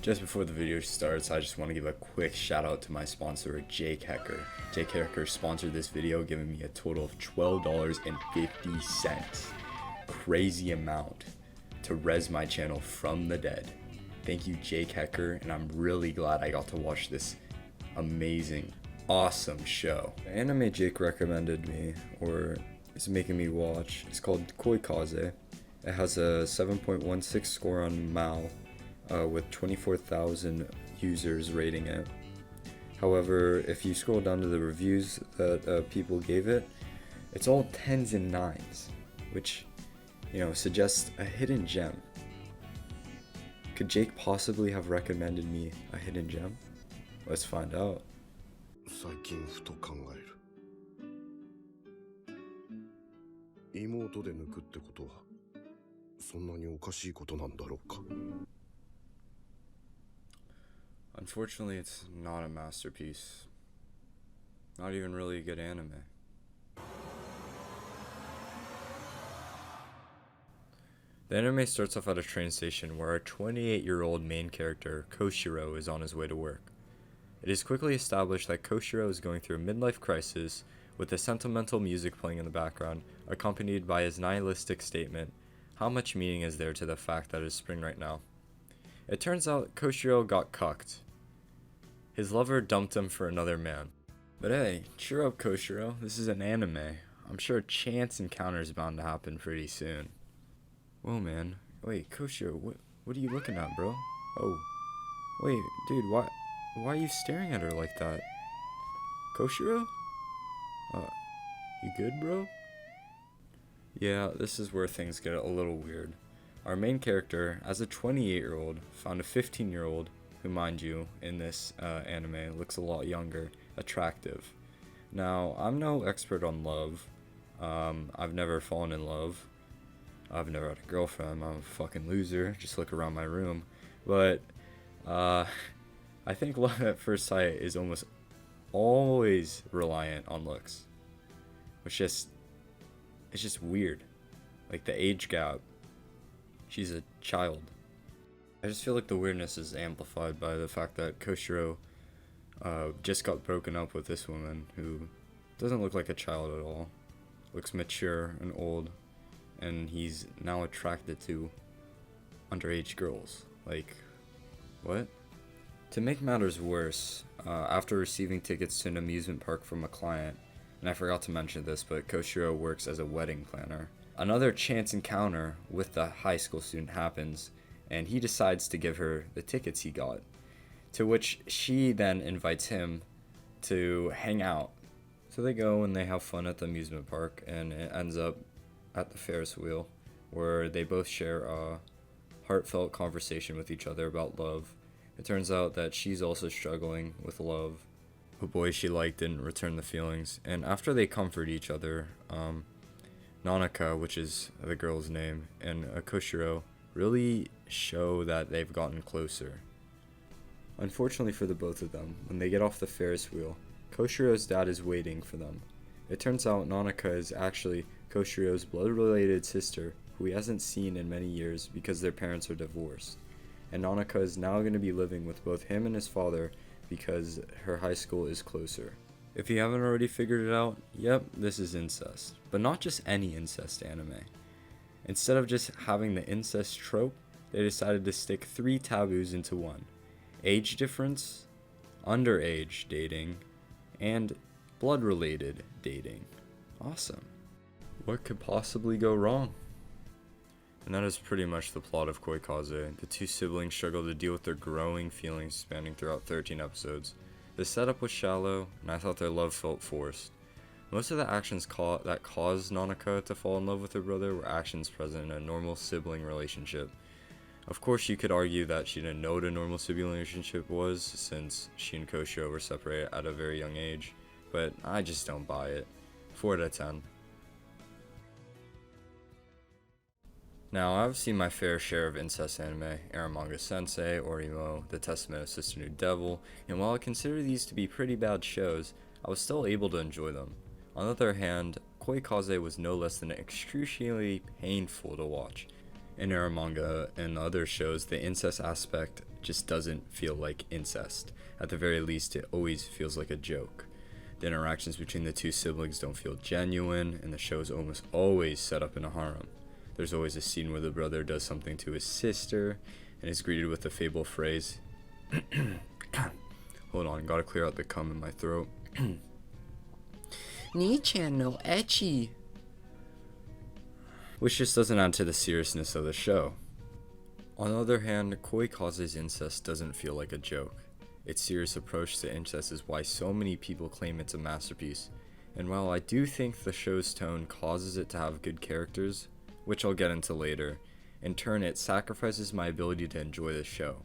Just before the video starts, I just want to give a quick shout out to my sponsor, Jake Hecker. Jake Hecker sponsored this video, giving me a total of $12.50. Crazy amount to res my channel from the dead. Thank you, Jake Hecker, and I'm really glad I got to watch this amazing, awesome show. The anime Jake recommended me, or is making me watch, is called Koi Kaze. It has a 7.16 score on Mao. With 24,000 users rating it. However, if you scroll down to the reviews that people gave it, it's all 10s and 9s, which, suggests a hidden gem. Could Jake possibly have recommended me a hidden gem? Let's find out. 最近ふと考える。妹で抜くってことはそんなにおかしいことなんだろうか。 Unfortunately, it's not a masterpiece. Not even really a good anime. The anime starts off at a train station where our 28-year-old main character, Koshiro, is on his way to work. It is quickly established that Koshiro is going through a midlife crisis, with the sentimental music playing in the background, accompanied by his nihilistic statement, "How much meaning is there to the fact that it is spring right now?" It turns out Koshiro got cucked. His lover dumped him for another man. But hey, cheer up, Koshiro. This is an anime. I'm sure a chance encounter is bound to happen pretty soon. Whoa, man. Wait, Koshiro, what are you looking at, bro? Oh. Wait, dude, why are you staring at her like that? Koshiro? You good, bro? Yeah, this is where things get a little weird. Our main character, as a 28-year-old, found a 15-year-old, who, mind you, in this anime, looks a lot younger, attractive. Now, I'm no expert on love. I've never fallen in love. I've never had a girlfriend. I'm a fucking loser. Just look around my room. But, I think love at first sight is almost always reliant on looks. It's just weird. Like the age gap. She's a child. I just feel like the weirdness is amplified by the fact that Koshiro just got broken up with this woman who doesn't look like a child at all. Looks mature and old, and he's now attracted to underage girls. Like, what? To make matters worse, after receiving tickets to an amusement park from a client, and I forgot to mention this, but Koshiro works as a wedding planner, another chance encounter with the high school student happens, and he decides to give her the tickets he got, to which she then invites him to hang out. So they go and they have fun at the amusement park, and it ends up at the Ferris wheel, where they both share a heartfelt conversation with each other about love. It turns out that she's also struggling with love. A boy she liked didn't return the feelings, and after they comfort each other, Nanaka, which is the girl's name, and Koshiro really show that they've gotten closer. Unfortunately for the both of them, when they get off the Ferris wheel, Koshiro's dad is waiting for them. It turns out Nanaka is actually Koshiro's blood-related sister, who he hasn't seen in many years because their parents are divorced. And Nanaka is now going to be living with both him and his father because her high school is closer. If you haven't already figured it out, yep, this is incest. But not just any incest anime. Instead of just having the incest trope, they decided to stick 3 taboos into one: age difference, underage dating, and blood-related dating. Awesome. What could possibly go wrong? And that is pretty much the plot of Koi Kaze. The 2 siblings struggle to deal with their growing feelings spanning throughout 13 episodes. The setup was shallow, and I thought their love felt forced. Most of the actions that caused Nanaka to fall in love with her brother were actions present in a normal sibling relationship. Of course, you could argue that she didn't know what a normal sibling relationship was, since she and Koshiro were separated at a very young age, but I just don't buy it. 4 out of 10. Now, I've seen my fair share of incest anime: Aramanga Sensei, Orimo, The Testament of Sister New Devil, and while I consider these to be pretty bad shows, I was still able to enjoy them. On the other hand, Koi Kaze was no less than excruciatingly painful to watch. In Aramanga and other shows, the incest aspect just doesn't feel like incest. At the very least, it always feels like a joke. The interactions between the two siblings don't feel genuine, and the show is almost always set up in a harem. There's always a scene where the brother does something to his sister and is greeted with the fabled phrase, hold on, gotta clear out the cum in my throat. Ni-chan no ecchi. Which just doesn't add to the seriousness of the show. On the other hand, Koikaze's incest doesn't feel like a joke. Its serious approach to incest is why so many people claim it's a masterpiece. And while I do think the show's tone causes it to have good characters, which I'll get into later, in turn it sacrifices my ability to enjoy the show.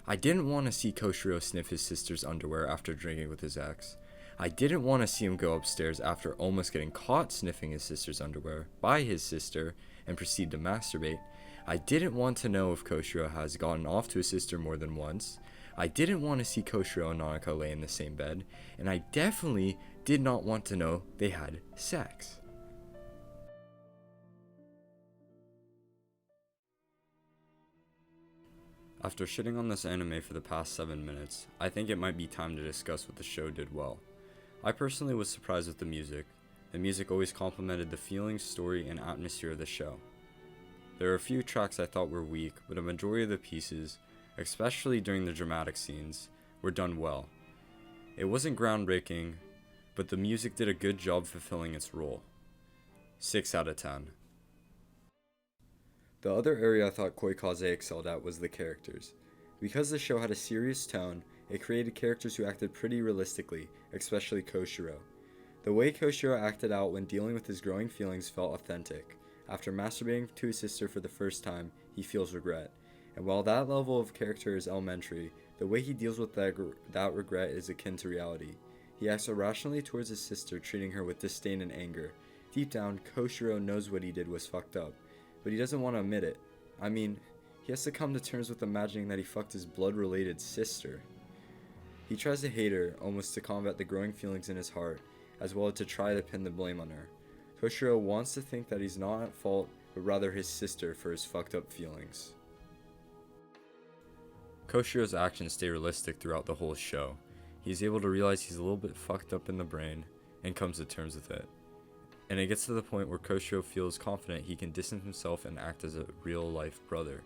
I didn't want to see Koshiro sniff his sister's underwear after drinking with his ex. I didn't want to see him go upstairs after almost getting caught sniffing his sister's underwear by his sister and proceed to masturbate. I didn't want to know if Koshiro has gotten off to his sister more than once. I didn't want to see Koshiro and Nanaka lay in the same bed. And I definitely did not want to know they had sex. After shitting on this anime for the past 7 minutes, I think it might be time to discuss what the show did well. I personally was surprised with the music. The music always complemented the feeling, story, and atmosphere of the show. There are a few tracks I thought were weak, but a majority of the pieces, especially during the dramatic scenes, were done well. It wasn't groundbreaking, but the music did a good job fulfilling its role. 6 out of 10. The other area I thought Koikaze excelled at was the characters. Because the show had a serious tone, it created characters who acted pretty realistically, especially Koshiro. The way Koshiro acted out when dealing with his growing feelings felt authentic. After masturbating to his sister for the first time, he feels regret. And while that level of character is elementary, the way he deals with that regret is akin to reality. He acts irrationally towards his sister, treating her with disdain and anger. Deep down, Koshiro knows what he did was fucked up, but he doesn't want to admit it. I mean, he has to come to terms with imagining that he fucked his blood-related sister. He tries to hate her, almost to combat the growing feelings in his heart, as well as to try to pin the blame on her. Koshiro wants to think that he's not at fault, but rather his sister for his fucked up feelings. Koshiro's actions stay realistic throughout the whole show. He's able to realize he's a little bit fucked up in the brain, and comes to terms with it. And it gets to the point where Koshiro feels confident he can distance himself and act as a real-life brother.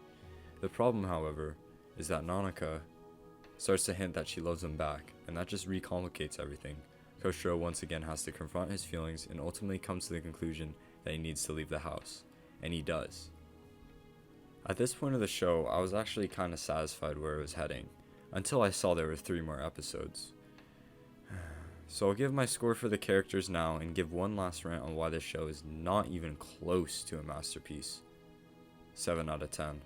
The problem, however, is that Nanaka starts to hint that she loves him back, and that just recomplicates everything. Koshiro once again has to confront his feelings and ultimately comes to the conclusion that he needs to leave the house. And he does. At this point of the show, I was actually kind of satisfied where it was heading, until I saw there were 3 more episodes. So I'll give my score for the characters now and give one last rant on why this show is not even close to a masterpiece. 7 out of 10.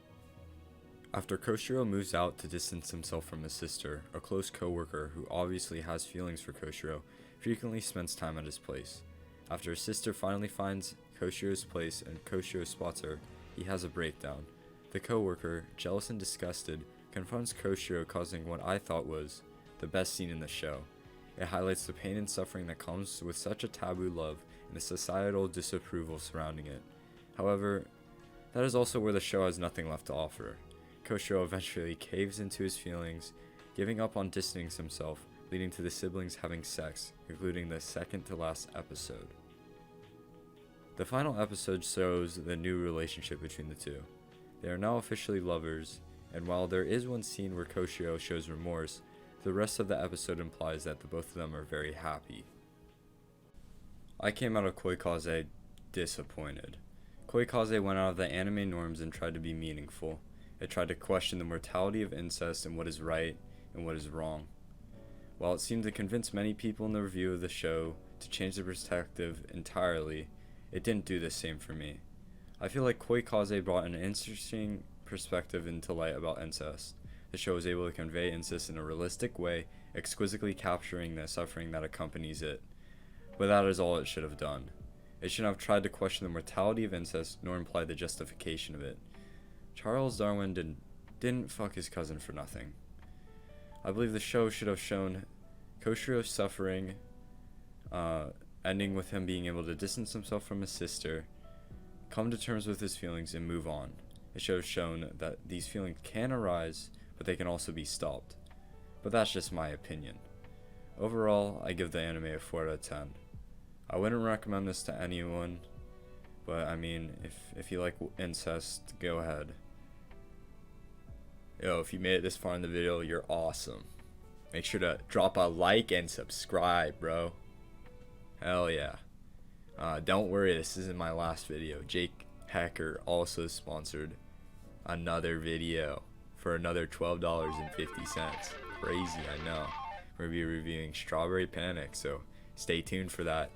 After Koshiro moves out to distance himself from his sister, a close co-worker who obviously has feelings for Koshiro frequently spends time at his place. After his sister finally finds Koshiro's place and Koshiro spots her, he has a breakdown. The co-worker, jealous and disgusted, confronts Koshiro, causing what I thought was the best scene in the show. It highlights the pain and suffering that comes with such a taboo love and the societal disapproval surrounding it. However, that is also where the show has nothing left to offer. Koshiro eventually caves into his feelings, giving up on distancing himself, leading to the siblings having sex, concluding the second to last episode. The final episode shows the new relationship between the two. They are now officially lovers, and while there is one scene where Koshiro shows remorse, the rest of the episode implies that the both of them are very happy. I came out of Koikaze disappointed. Koikaze went out of the anime norms and tried to be meaningful. It tried to question the mortality of incest and what is right and what is wrong. While it seemed to convince many people in the review of the show to change their perspective entirely, it didn't do the same for me. I feel like Koikaze brought an interesting perspective into light about incest. The show was able to convey incest in a realistic way, exquisitely capturing the suffering that accompanies it. But that is all it should have done. It shouldn't have tried to question the mortality of incest, nor imply the justification of it. Charles Darwin didn't fuck his cousin for nothing. I believe the show should have shown Koshiro's suffering, ending with him being able to distance himself from his sister, come to terms with his feelings, and move on. It should have shown that these feelings can arise, but they can also be stopped. But that's just my opinion. Overall, I give the anime a 4 out of 10. I wouldn't recommend this to anyone, but I mean, if you like incest, go ahead. Yo, if you made it this far in the video, you're awesome. Make sure to drop a like and subscribe, bro. Hell yeah. Don't worry, this isn't my last video. Jake Hacker also sponsored another video for another $12.50. Crazy, I know. We're going to be reviewing Strawberry Panic, so stay tuned for that.